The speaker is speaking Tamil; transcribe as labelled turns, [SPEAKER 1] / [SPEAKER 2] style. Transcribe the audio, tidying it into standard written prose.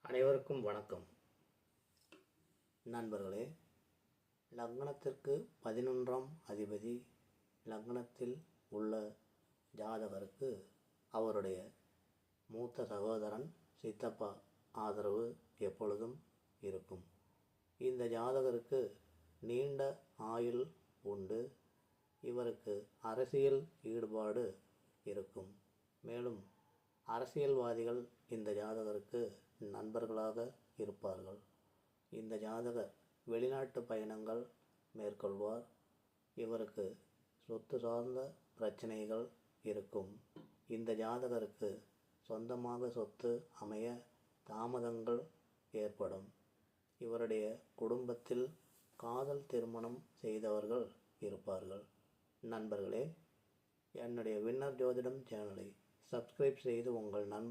[SPEAKER 1] அனைவருக்கும் வணக்கம். நண்பர்களே, லக்னத்திற்கு 11ஆம் அதிபதி லக்னத்தில் உள்ள ஜாதகருக்கு அவருடைய மூத்த சகோதரன் சித்தப்பா ஆதரவு எப்பொழுதும் இருக்கும். இந்த ஜாதகருக்கு நீண்ட ஆயுள் உண்டு. இவருக்கு அரசியல் ஈடுபாடு இருக்கும். மேலும் அரசியல்வாதிகள் இந்த ஜாதகருக்கு நண்பர்களாக இருப்பார்கள். இந்த ஜாதகர் வெளிநாட்டு பயணங்கள் மேற்கொள்வார். இவருக்கு சொத்து சார்ந்த பிரச்சனைகள் இருக்கும். இந்த ஜாதகருக்கு சொந்தமாக சொத்து அமைய தாமதங்கள் ஏற்படும். இவருடைய குடும்பத்தில் காதல் திருமணம் செய்தவர்கள் இருப்பார்கள். நண்பர்களே, என்னுடைய வின்னர் ஜோதிடம் சேனலை சப்ஸ்கிரைப் செய்து உங்கள் நண்பர்